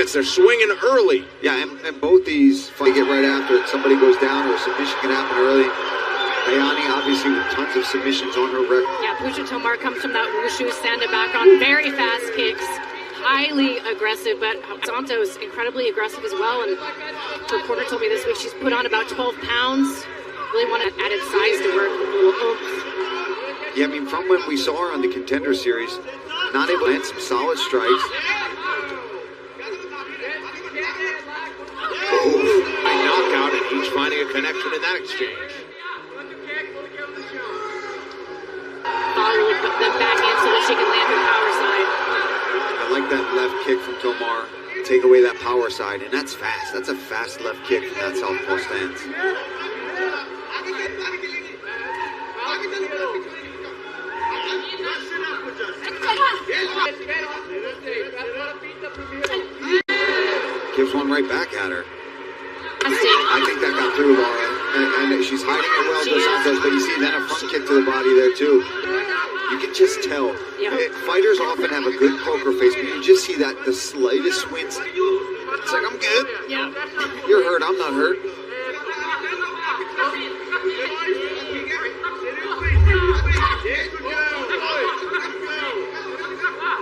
minutes. They're swinging early. Yeah, and both these, they get right after it. Somebody goes down or a submission can happen early. Ayani obviously with tons of submissions on her record. Yeah, Pooja Tomar comes from that wushu, stand it back on, very fast kicks, highly aggressive, but Santos incredibly aggressive as well. And her corner told me this week she's put on about 12 pounds. Really want added size to work with a little oomph. Yeah, I mean, from when we saw her on the Contender Series, not able to land some solid strikes. A knockout, and each finding a connection in that exchange. Follow them back in so that she can land her power side. I like that left kick from Tomar. Take away that power side, and that's fast. That's a fast left kick from that southpaw stance. Gives one right back at her. I think that got through, Laura. And she's hiding it well, Dos Santos, but you see then a front kick to the body there, too. You can just tell. Fighters often have a good poker face, but you just see that the slightest wince. It's like, I'm good. Yeah. You're hurt, I'm not hurt.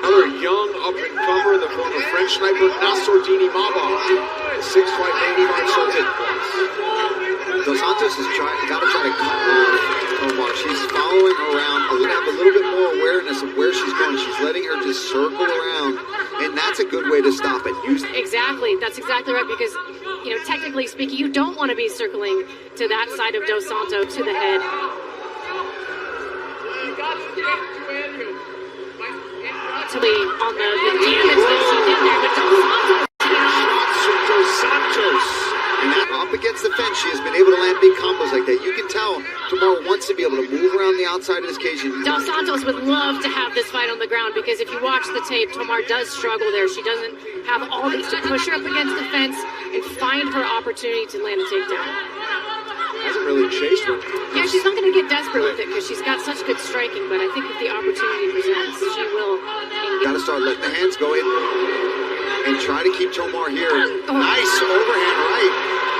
Another young up-and-comer, the former French sniper Nassourdine Maba. 6 fight main card circuit. Dos Santos has got to try to cut off Tomar. She's following around, have a little bit more awareness of where she's going. She's letting her just circle around, and that's a good way to stop it. Exactly, that's exactly right, because, you know, technically speaking, you don't want to be circling to that side of Dos Santos, to the head. To be on the damage that she did there, but Dos Santos. And up against the fence, she has been able to land big combos like that. You can tell Tomar wants to be able to move around the outside of this cage. Dos Santos would love to have this fight on the ground, because if you watch the tape, Tomar does struggle there. She doesn't have all these to push her up against the fence and find her opportunity to land a takedown. Hasn't really chased her. Yeah, she's not going to get desperate with it because she's got such good striking, but I think if the opportunity presents, she will. Got to start letting the hands go in and try to keep Tomar here. Nice overhand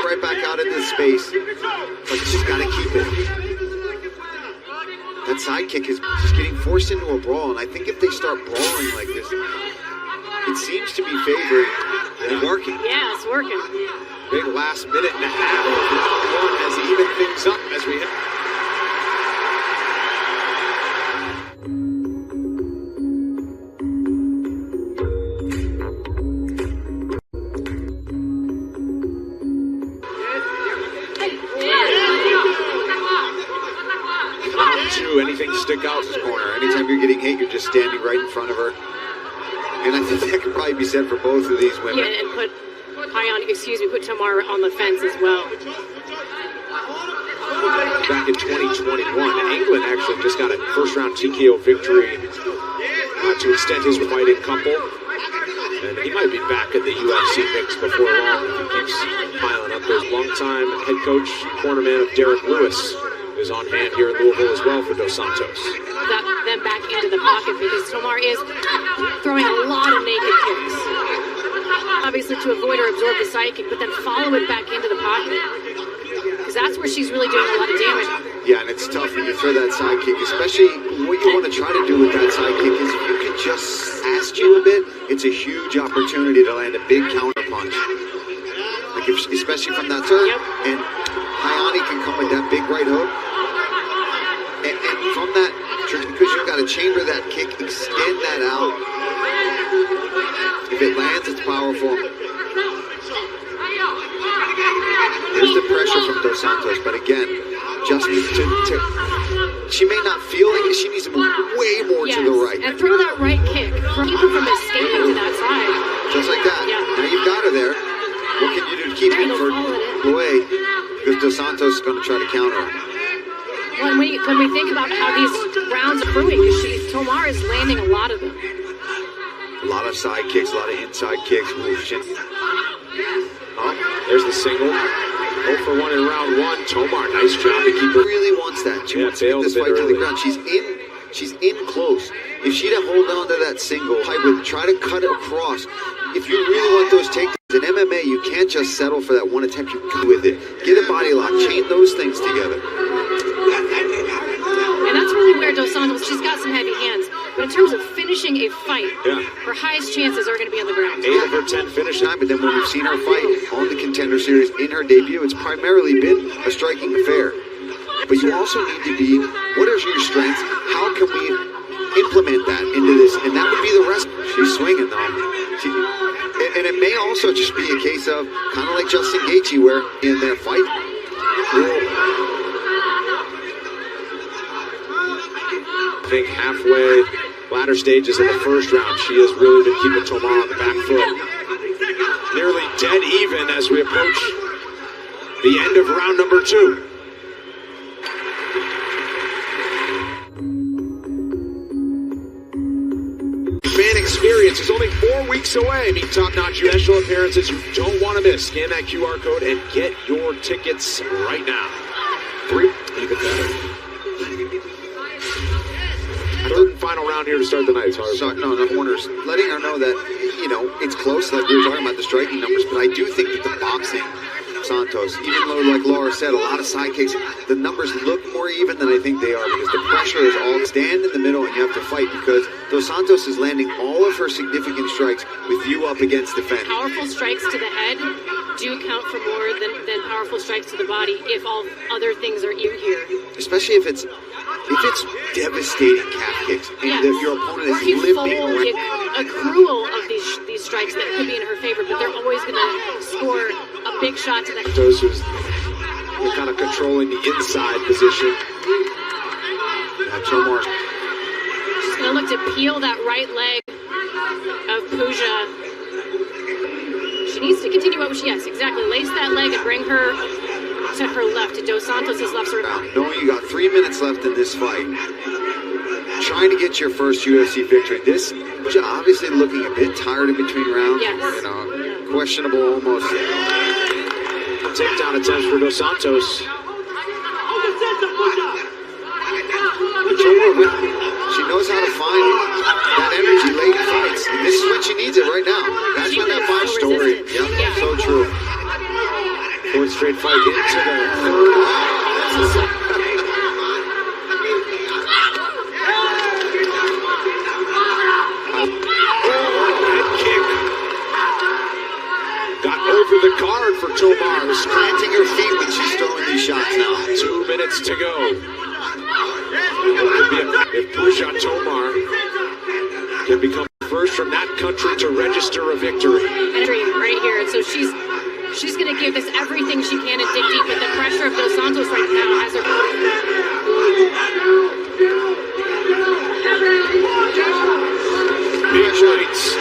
right back out into space, but she's got to keep it. That side kick is just getting forced into a brawl, and I think if they start brawling like this, it seems to be favoring and working. Yeah, it's working. Big last minute and a half of round one has evened things up as we have. Anything stick out in this corner. Anytime you're getting hit, you're just standing right in front of her. And I think that could probably be said for both of these women. Yeah, and put Tomar on the fence as well. Back in 2021, England actually just got a first-round TKO victory to extend his fight in couple. And he might be back in the UFC mix before long if he keeps piling up. There's longtime head coach, cornerman of Derek Lewis, is on hand here in Louisville as well for Dos Santos. Got them back into the pocket because Tomar is throwing a lot of naked kicks. Obviously to avoid or absorb the side kick, but then follow it back into the pocket. Because that's where she's really doing a lot of damage. Yeah, and it's tough when you throw that side kick, especially what you want to try to do with that side kick is if you can just ask you a bit, it's a huge opportunity to land a big counter punch. Like especially from that turn. And Ayani can come with that big right hook. And from that, because you've got to chamber that kick, extend that out. If it lands, it's powerful. There's the pressure from Dos Santos, but again, just she may not feel like it. She needs to move way more to the right. And throw that right kick. Keep her from escaping to that side. Just like that. Yeah. Now you've got her there. What can you do to keep it for away? Because Dos Santos is going to try to counter her. When we think about how these rounds are brewing, Tomar is landing a lot of them. A lot of side kicks, a lot of inside kicks. Oh, there's the single. 0 for 1 in round one. Tomar, nice job to keep her. Really wants that. She wants to get this fight to the ground. She's in close. If she'd have hold on to that single, I would try to cut it across. If you really want those takedowns in MMA, you can't just settle for that one attempt. You go with it. Get a body lock. Chain those things together. And that's really where Dos Santos, she's got some heavy hands. But in terms of finishing a fight, her highest chances are going to be on the ground. 8 of her 10 finish time, but then when we've seen her fight on the Contender Series in her debut, it's primarily been a striking affair. But you also need to be, what are your strengths? How can we implement that into this? And that would be the rest. She's swinging, though. And it may also just be a case of, kind of like Justin Gaethje, where in their fight, I think halfway, latter stages of the first round, she has really been keeping Tomar on the back foot. Nearly dead even as we approach the end of round number 2. Fan experience is only 4 weeks away. Meet top-notch special appearances you don't want to miss. Scan that QR code and get your tickets right now. 3, even better. Third and final round here to start the night. No, the corners letting her know that, you know, it's close, like we were talking about the striking numbers, but I do think that the boxing, Santos, even though, like Laura said, a lot of side kicks, the numbers look more even than I think they are, because the pressure is all stand in the middle and you have to fight, because Dos Santos is landing all of her significant strikes with you up against the fence. Powerful strikes to the head do count for more than powerful strikes to the body if all other things are in here. Especially if it's devastating calf kicks and your opponent is limping around. Accrual of these strikes that could be in her favor, but they're always going to score a big shot to the head. Those who's kind of controlling the inside position. Tomar. She's going to look to peel that right leg of Pooja. She needs to continue what she has. Exactly. Lace that leg and bring her to her left, to Dos Santos' left. Knowing you got 3 minutes left in this fight, trying to get your first UFC victory. This, obviously looking a bit tired in between rounds. Yes. You know, questionable almost. Takedown attempts for Dos Santos. She knows how to find that energy late in fights. And this is when she needs it right now. That's when that fine story. Yep, so true. 4th straight fight into the third. Got over the guard for Tomar. Planting her feet when she's throwing these shots now. 2 minutes to go. If Pooja Tomar can become first from that country to register a victory. Right here, and so she's going to give this everything she can and dig deep, but the pressure of Dos Santos right now has her. Big fights.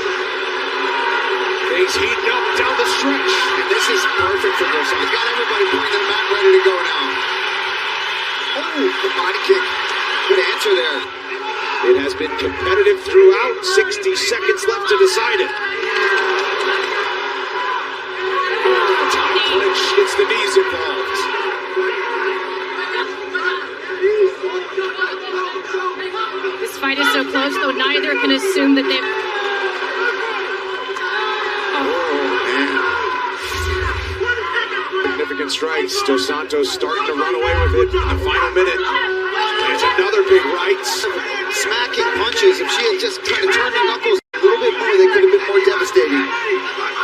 Things heating up down the stretch. And this is perfect for Dos Santos. Got everybody pointing the mat ready to go now. Oh, the body kick. Good answer there. It has been competitive throughout. 60 seconds left to decide it. Top clinch gets the knees involved. This fight is so close, though neither can assume that they've. Significant strikes. Dos Santos starting to run away with it in the final minute. There's another big right. Smacking punches. If she had just kind of turned her knuckles a little bit more, they could have been more devastating.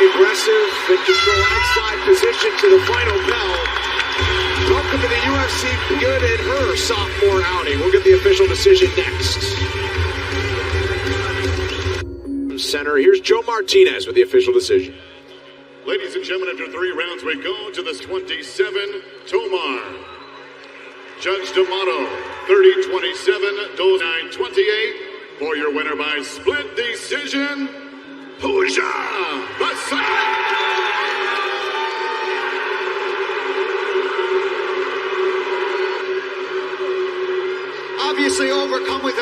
Aggressive and control outside position to the final bell. Welcome to the UFC Good in her sophomore outing. We'll get the official decision next. Center, here's Joe Martinez with the official decision. Ladies and gentlemen, after 3 rounds, we go to this 27, Tomar. Judge D'Amato, 30-27, Dose 9-28. For your winner by split decision, Pooja. Obviously overcome with